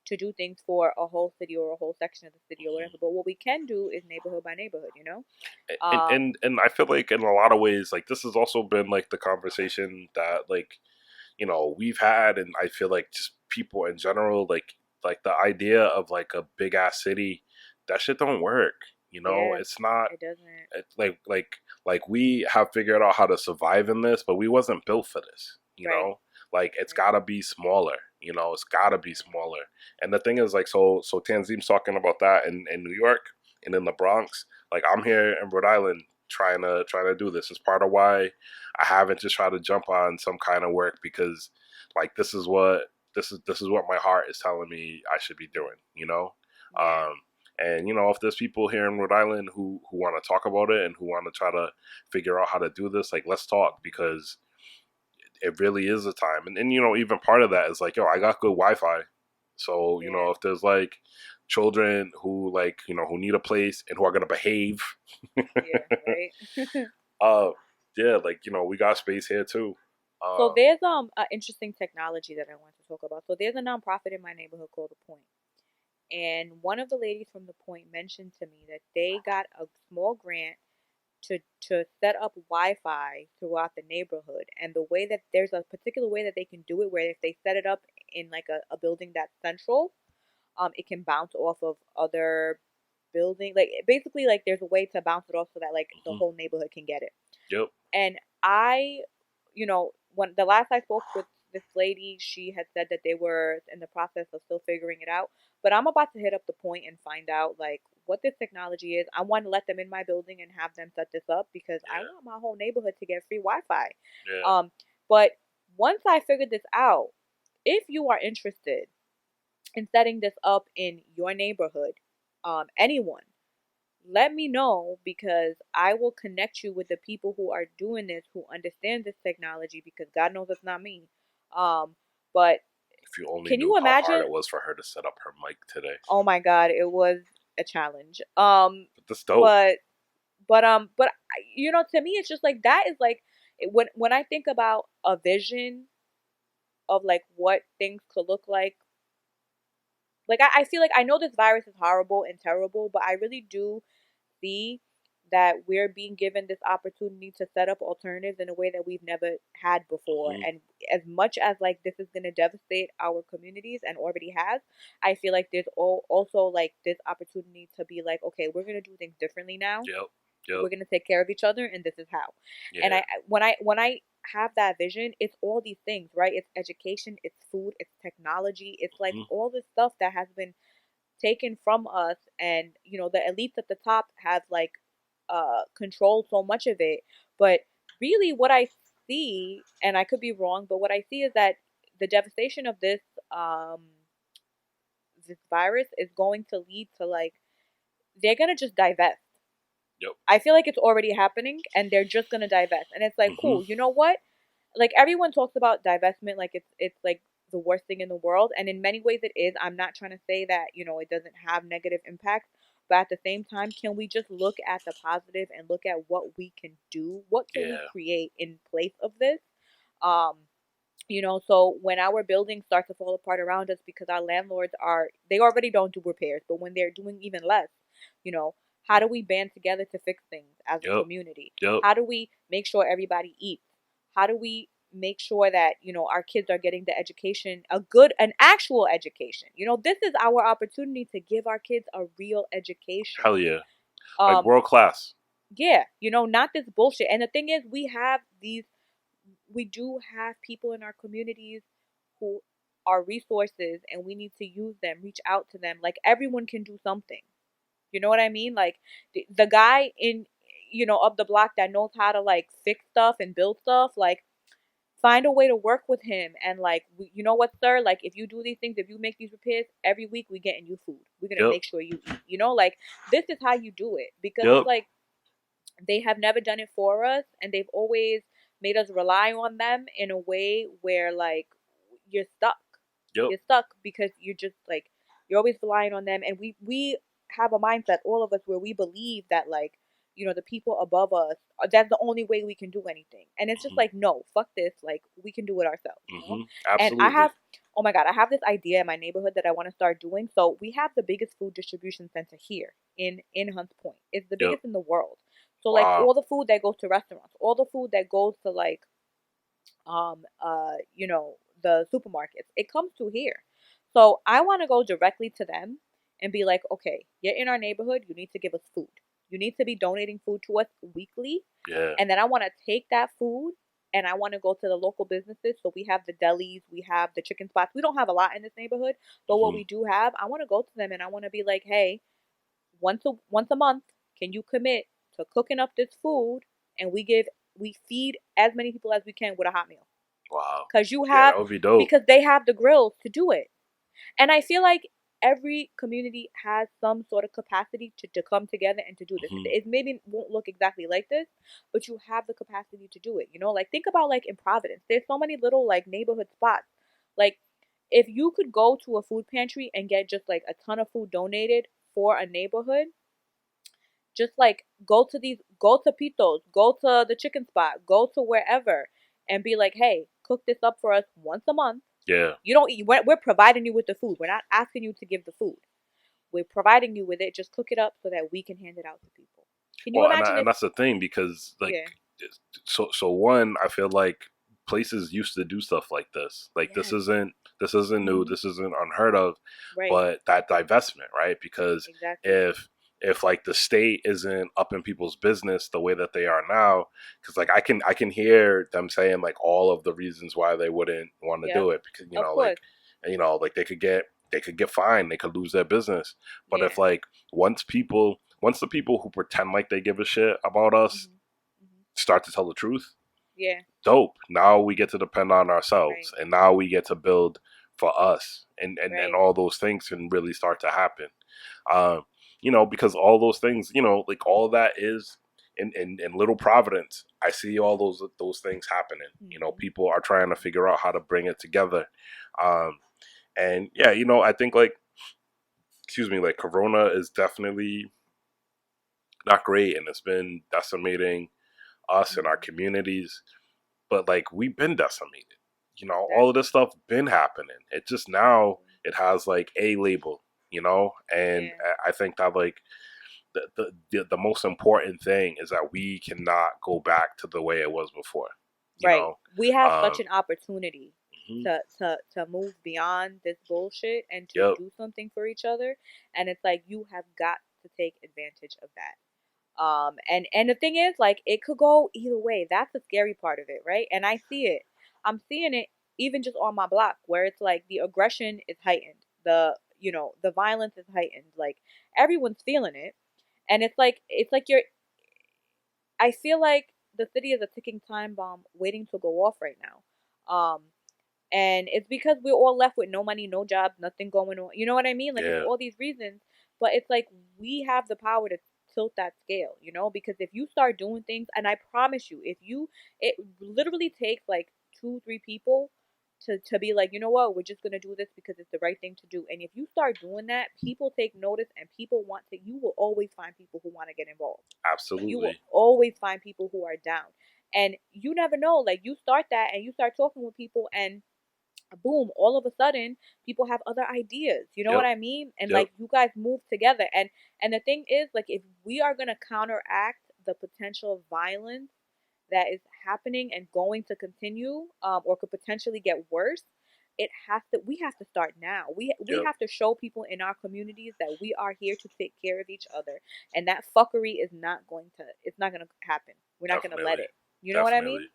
to do things for a whole city or a whole section of the city or whatever. But what we can do is neighborhood by neighborhood. And, Um, and and I feel like in a lot of ways, like this has also been like the conversation that like we've had, and I feel like just people in general, like the idea of like a big ass city, that shit don't work. yeah, It's not. it doesn't. It's like we have figured out how to survive in this, but we wasn't built for this. Right, Like it's right. gotta be smaller. It's gotta be Yeah, smaller. And the thing is, like, so Tanzim's talking about that in New York and in the Bronx. Like, I'm here in Rhode Island trying to do this. It's part of why I haven't just tried to jump on some kind of work, because like this is what my heart is telling me I should be doing. yeah, Um, and if there's people here in Rhode Island who want to talk about it and who want to try to figure out how to do this, like, let's talk, because it really is a time. And even part of that is like, yo, I got good Wi-Fi, so yeah, if there's like children who like who need a place and who are gonna behave, yeah. Right. uh, yeah, like we got space here too. So Um, there's an interesting technology that I want to talk about. So there's a nonprofit in my neighborhood called The Point. And one of the ladies from The Point mentioned to me that they got a small grant to set up Wi-Fi throughout the neighborhood. And the way that there's a particular way that they can do it, where if they set it up in like a building that's central, it can bounce off of other building. Like basically, like there's a way to bounce it off so that like the mhm. whole neighborhood can get it. Yep. And when the last I spoke with this lady, she had said that they were in the process of still figuring it out. But I'm about to hit up The Point and find out like what this technology is. I want to let them in my building and have them set this up because I Yeah. want my whole neighborhood to get free Wi-Fi. Yeah. But once I figured this out, if you are interested in setting this up in your neighborhood, anyone, let me know because I will connect you with the people who are doing this, who understand this technology, because God knows it's not me. Um, but If you only Can knew you how hard imagine? it was for her to set up her mic today. Oh my God, it was a challenge. But that's dope. But you know, to me, it's just like that is like when I think about a vision of like what things could look like I feel like I know this virus is horrible and terrible, but I really do see that we're being given this opportunity to set up alternatives in a way that we've never had before. Hmm. And as much as like this is going to devastate our communities and already has, I feel like there's also like this opportunity to be like, okay, we're going to do things differently now. Yep. Yep. We're going to take care of each other, and this is how. And Yeah. when I have that vision, it's all these things, right? It's education, it's food, it's technology, it's like Hmm. all this stuff that has been taken from us, and you know the elites at the top have like controlled so much of it. But really what I see, and I could be wrong, but what I see is that the devastation of um this virus is going to lead to like they're going to just divest. Yep. I feel like it's already happening and they're just going to divest, and it's like, Hmm. cool, you know what, like everyone talks about divestment like it's like the worst thing in the world, and in many ways it is. I'm not trying to say that, you know, it doesn't have negative impacts, but at the same time, can we just look at the positive and look at what we can do, what can we Yeah. create in place of this? um you know, so when our buildings start to fall apart around us because our landlords are, they already don't do repairs, but when they're doing even less, you know, how do we band together to fix things as a Yep. community? Yep. How do we make sure everybody eats? How do we make sure that, you know, our kids are getting the education, an actual education? You know, this is our opportunity to give our kids a real education. Hell yeah. Like Um, world class. yeah, you know, not this bullshit. And the thing is, we do have people in our communities who are resources, and we need to use them, reach out to them. Like everyone can do something. You know what I mean? Like the guy in, you know, up the block that knows how to like fix stuff and build stuff, like find a way to work with him. And like, you know what, sir, like if you do these things, if you make these repairs every week, we getting you food, we're gonna Yep. make sure you eat, you know, like this is how you do it. Because it's Yep. like they have never done it for us, and they've always made us rely on them in a way where like you're stuck. Yep. You're stuck because you're just like you're always relying on them. And we have a mindset, all of us, where we believe that like, you know, the people above us, that's the only way we can do anything. And it's just Hmm. like, no, fuck this, like we can do it ourselves, you know. Hmm. And I Absolutely. have, oh my God, I have this idea in my neighborhood that I want to start doing. So we have the biggest food distribution center here in Hunts Point. It's the Yep. biggest in the world. So like Wow. all the food that goes to restaurants, all the food that goes to like you know, the supermarkets, it comes to here. So I want to go directly to them and be like, okay, you're in our neighborhood, you need to give us food. You need to be donating food to us weekly. Yeah. And then I want to take that food and I want to go to the local businesses. So we have the delis, we have the chicken spots. We don't have a lot in this neighborhood, but what Hmm. we do have, I want to go to them and I want to be like, hey, once a month, can you commit to cooking up this food, and we feed as many people as we can with a hot meal? Wow. Because you Yeah, have, that would be dope. because they have the grills to do it. And I feel like every community has some sort of capacity to come together and to do this. Hmm. It maybe won't look exactly like this, but you have the capacity to do it. You know, like think about like in Providence, there's so many little like neighborhood spots. Like if you could go to a food pantry and get just like a ton of food donated for a neighborhood, just like go to Pitos, go to the chicken spot, go to wherever, and be like, hey, cook this up for us once a month. Yeah. You don't eat, we're providing you with the food. We're not asking you to give the food. We're providing you with it. Just cook it up so that we can hand it out to people. Can you Well, imagine and if, that's the thing because like, yeah, so one, I feel like places used to do stuff like this. Like yes, this isn't new. hmm, This isn't unheard of. right, But that divestment, right? Because exactly, if like the state isn't up in people's business the way that they are now, because like I can hear them saying like all of the reasons why they wouldn't want to yep, do it because of course, like they could get fined, they could lose their business. But yeah, if like once the people who pretend like they give a shit about us hmm, hmm, start to tell the truth, yeah, dope. Now we get to depend on right, ourselves, and now we get to build for us, and right, all those things can really start to happen. Um, because all those things, like all that is in Little Providence. I see all those things happening. hmm, People are trying to figure out how to bring it together. Um, And yeah, you know, I think like, excuse me, like Corona is definitely not great, and it's been decimating us and our Mm-hmm. communities. But like we've been decimated. You know, all of this Exactly. stuff been happening. It just now Mm-hmm. it has like a label, you know, and Yeah. I think that like the most important thing is that we cannot go back to the way it was before. You Right. know, We have such um, an opportunity mhm. to move beyond this bullshit and to Yep, do something for each other. And it's like you have got to take advantage of that. And the thing is, like, it could go either way. That's the scary part of it, right? And I see it. I'm seeing it even just on my block where it's like the aggression is heightened. The violence is heightened. Like everyone's feeling it. And it's like you're I feel like the city is a ticking time bomb waiting to go off right now. And it's because we're all left with no money, no jobs, nothing going on. You know what I mean? Like it's yeah, all these reasons, but it's like we have the power to tilt that scale, because if you start doing things, and I promise you, it literally takes like two, three people to be like, you know what, we're just gonna do this because it's the right thing to do. And if you start doing that, people take notice and people you will always find people who want to get involved. You will absolutely. always find people who are down. And you never know, like you start that and you start talking with people and boom, all of a sudden people have other ideas. You know what Yep, I mean? And yep, like you guys move together. And the thing is, like, if we are gonna counteract the potential violence that is happening and going to continue, or could potentially get worse, we have to start now. We yep, have to show people in our communities that we are here to take care of each other, and that fuckery is not going to it's not going to happen. We're not going to let definitely, it. You know what I mean? definitely.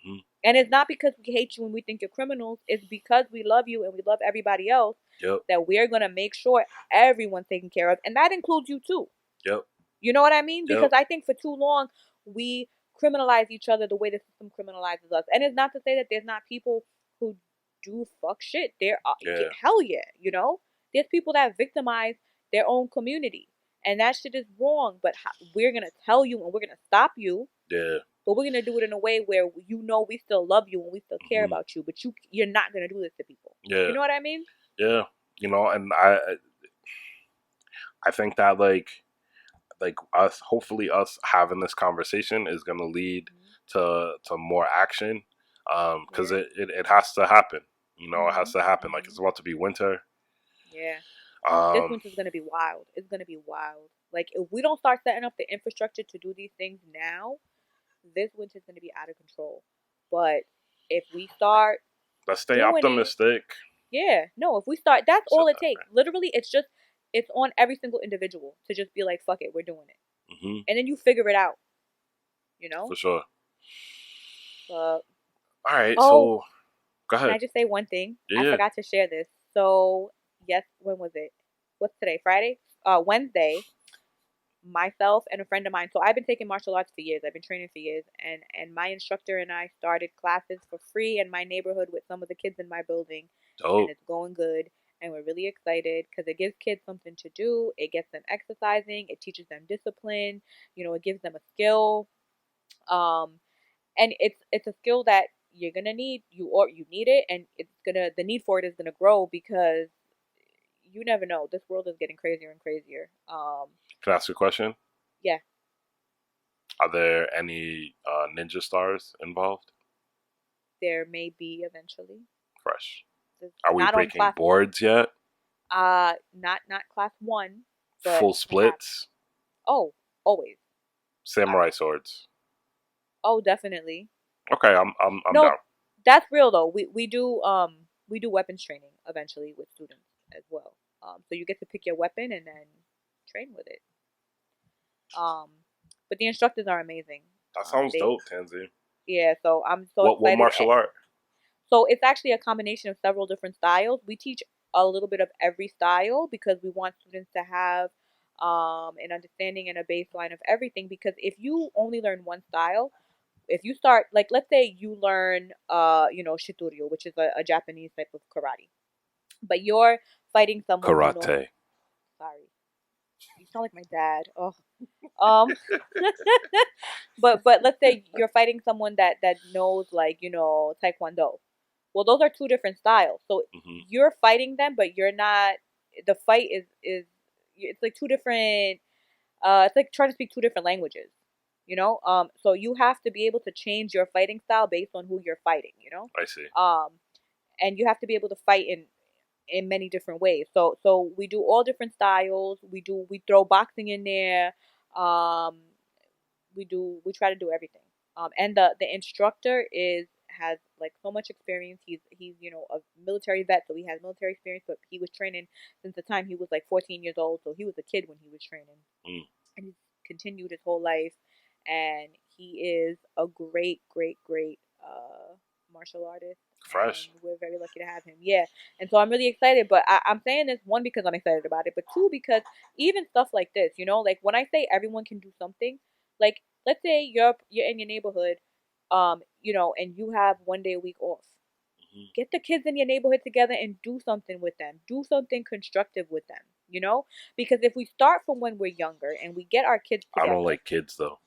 Hmm. And it's not because we hate you and we think you're criminals. It's because we love you and we love everybody else Yep, that we're going to make sure everyone's taken care of. And that includes you too. yep, You know what I mean? Because yep, I think for too long, we criminalize each other the way the system criminalizes us. And it's not to say that there's not people who do fuck shit. yeah, Hell yeah, There's people that victimize their own community. And that shit is wrong. But we're going to tell you and we're going to stop you, yeah, but we're gonna do it in a way where we still love you and we still care hmm, about you, but you're not gonna do this to people. yeah, You know what I mean? yeah. You know, and I think that like us, hopefully us having this conversation is going to lead Hmm. to more action, because Yeah. it has to happen. You know, it has Mhm. to happen. Like Mhm. it's about to be winter. Yeah. This um winter's gonna be wild. It's gonna be wild. Like if we don't start setting up the infrastructure to do these things now, this winter's gonna be out of control. But if we start let's stay doing it, optimistic. yeah, no, if we start, that's Said all it that, takes. Literally, it's on every single individual to just be like, fuck it, we're doing it, man. Hmm. and then you figure it out. You know. For sure. But All right, oh, so go can ahead. I just say one thing? I Yeah, forgot to share this. So, yes, when was it? What's today? Friday? Wednesday. Myself and a friend of mine. So I've been taking martial arts for years. I've been training for years, and my instructor and I started classes for free in my neighborhood with some of the kids in my building, and dope. it's going good. And we're really excited because it gives kids something to do. It gets them exercising. It teaches them discipline. It gives them a skill. Um, and it's a skill that you're gonna need you need it, and the need for it is gonna grow because you never know, this world is getting crazier and crazier. Can I ask you a question? Yeah, Are there any ninja stars involved? there may be eventually. Fresh. It's Are we not on breaking class, boards yet? not class one, but Full perhaps. splits? Oh, always. uh, Samurai swords? oh, definitely. Okay, I'm No, down. that's real though. We do weapons training eventually with students as well. So you get to pick your weapon and then train with it. Um, but the instructors are amazing. That sounds They dope, Tansy. Yeah, so I'm so What excited. martial art? So it's actually a combination of several different styles. We teach a little bit of every style because we want students to have an understanding and a baseline of everything. Because if you only learn one style, if you start, like, let's say you learn shitoryu, which is a Japanese type of karate, but you're fighting someone who knows. Karate. Sorry, you sound like my dad. Oh, um, but let's say you're fighting someone that knows, like, taekwondo. Well, those are two different styles. So Hmm. you're fighting them, but you're not. The fight is it's like two different. It's like trying to speak two different languages. So you have to be able to change your fighting style based on who you're fighting. I see. And you have to be able to fight in many different ways. So we do all different styles. We throw boxing in there. Um, we try to do everything. And the instructor is has like so much experience. He's a military vet, so he has military experience. But he was training since the time he was like 14 years old, so he was a kid when he was training, Mm. and he's continued his whole life. And he is a great, great, great martial artist, and Fresh. we're very lucky to have him. Yeah, and so I'm really excited. But I'm saying this, one, because I'm excited about it, but two, because even stuff like this, like when I say everyone can do something, like let's say you're in your neighborhood, and you have one day a week off. Hmm. Get the kids in your neighborhood together and do something with them. Do something constructive with them, because if we start from when we're younger and we get our kids I don't together, like kids though.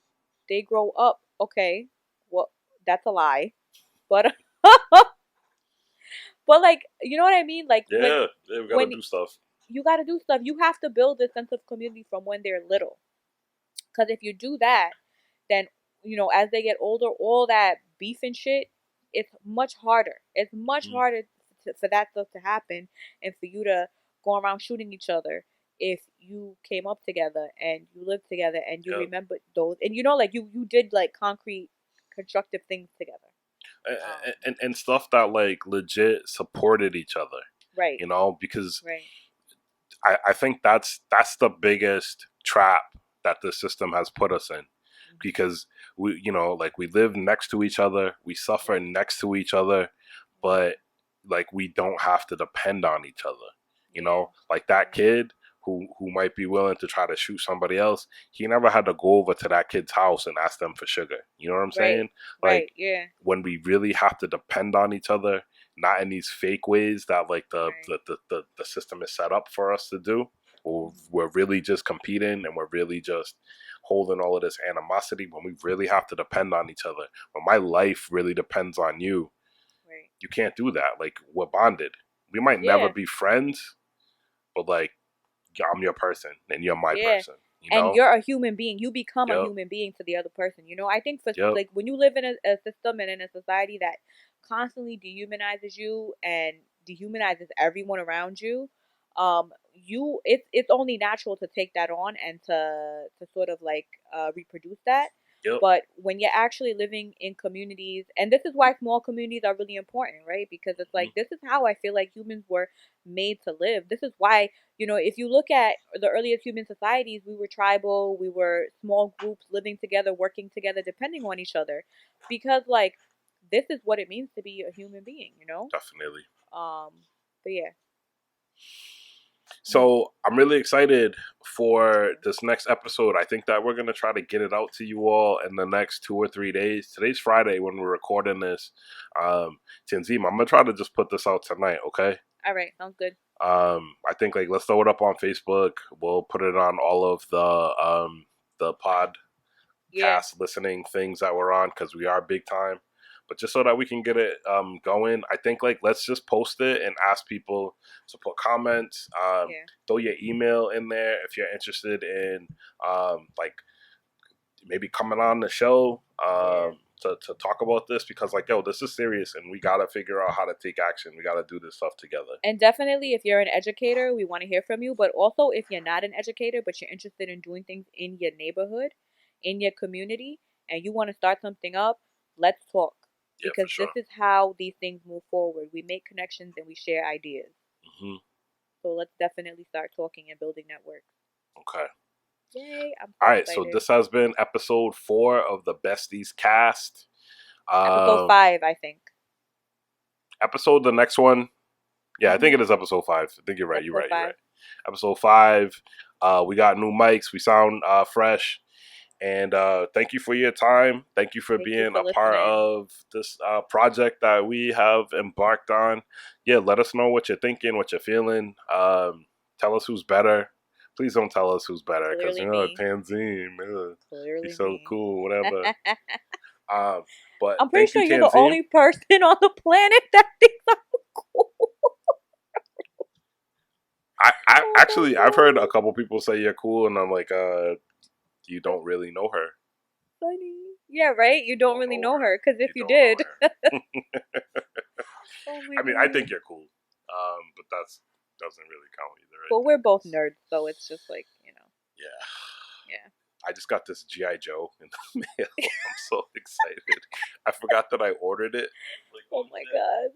they grow up. Okay, well, that's a lie, but but like, you know what I mean? Like Yeah, yeah, we gotta when do stuff. you got to do stuff, you have to build a sense of community from when they're little. Because if you do that, then as they get older, all that beef and shit, it's much harder. It's much Hmm. harder for that stuff to happen, and for you to go around shooting each other if you came up together and you lived together and you Yeah, remembered those, and like you did like concrete constructive things together. and stuff that like legit supported each other. Right, Because right. I think that's the biggest trap that the system has put us in. Hmm. Because like we live next to each other, we suffer Yep. next to each other, Hmm. but like we don't have to depend on each other. Yeah, Like that yeah. kid who might be willing to try to shoot somebody else, he never had to go over to that kid's house and ask them for sugar. You know what I'm Right, saying? right. Like Yeah. when we really have to depend on each other, not in these fake ways that like Right. the system is set up for us to do. Hmm. We're really just competing and we're really just holding all of this animosity when we really have to depend on each other. When my life really depends on you, Right. you can't do that. Like we're bonded. We might never Yeah. be friends, but like I'm your person and you're my Yeah. person. You And know? you're a human being. You become a Yep. human being to the other person. I think for Yep. like when you live in a system and in a society that constantly dehumanizes you and dehumanizes everyone around you, it's only natural to take that on and to sort of like reproduce that. Yep. But when you're actually living in communities, and this is why small communities are really important, right? Because it's Hmm. like this is how I feel like humans were made to live. This is why if you look at the earliest human societies, we were tribal, we were small groups living together, working together, depending on each other. Because, like, this is what it means to be a human being. Definitely. Um, but yeah. Mhm. So I'm really excited Me for too. this next episode. I think that we're gonna try to get it out to you all in the next 2 or 3 days. Today's Friday when we're recording this. Tanzim, I'm gonna try to just put this out tonight, okay? All right, sounds good. I think like let's throw it up on Facebook. We'll put it on all of the Yeah, podcast listening things that we're on because we are big time. But just so that we can get it going, I think like let's just post it and ask people to put comments. yeah, Throw your email in there if you're interested in like maybe coming on the show yeah. to talk about this because like yo, this is serious and we gotta figure out how to take action. We gotta do this stuff together. And definitely, if you're an educator, we want to hear from you. But also, if you're not an educator, but you're interested in doing things in your neighborhood, in your community, and you want to start something up, let's talk. Yeah, for Because this sure. is how these things move forward. We make connections and we share ideas. Hmm. So let's definitely start talking and building networks. Okay. Yay, I'm All so right, so excited. this has been episode 4 of the Besties cast. Episode Um, 5, I think. Episode the next one. Yeah, I Mm-hmm. think it is episode 5. I think you're right. You're Episode right. You're 5. right. Episode 5. We got new mics. We sound fresh. And thank you for your time. Thank you for Thank you being for a part listening. of this project that we have embarked on. Yeah, let us know what you're thinking, what you're feeling. Tell us who's better. Please don't tell us who's better because, Clearly me. Tanzine, Clearly he's so me. cool, whatever. But I'm pretty thank you, sure you're the Tanzim. only person on the planet that thinks I'm cool. I Oh my actually I've heard a god. couple people say you're cool, and I'm like, you That's don't really know her. funny. Yeah, right? You You don't don't really know know her. her, because if You you don't know did. her. Oh my I mean, I god. think you're cool. But that's doesn't really count either, I But we're think. both nerds, so it's just like, Yeah. yeah. I just got this GI Joe in the mail. I'm so excited. I forgot that I ordered it. Like, Oh oh my shit. god.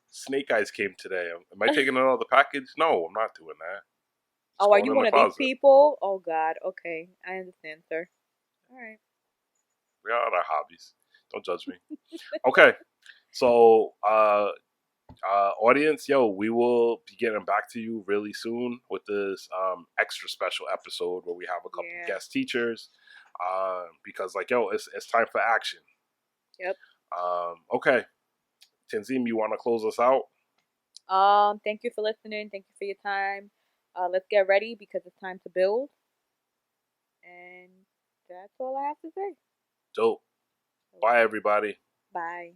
Snake Eyes came today. Am I taking it out of the package? No, I'm not doing that. It's Oh, are going you in the one of these closet. people? Oh god. Okay. I understand, sir. All right. We got our hobbies. Don't judge me. Okay. So, audience, yo, we will be getting back to you really soon with this extra special episode where we have a couple Yeah. guest teachers. Because, like, yo, it's time for action. Yep. Okay. Tanzim, you want to close us out? Thank you for listening. Thank you for your time. Let's get ready because it's time to build. And that's all I have to say. Dope. Bye, everybody. Bye.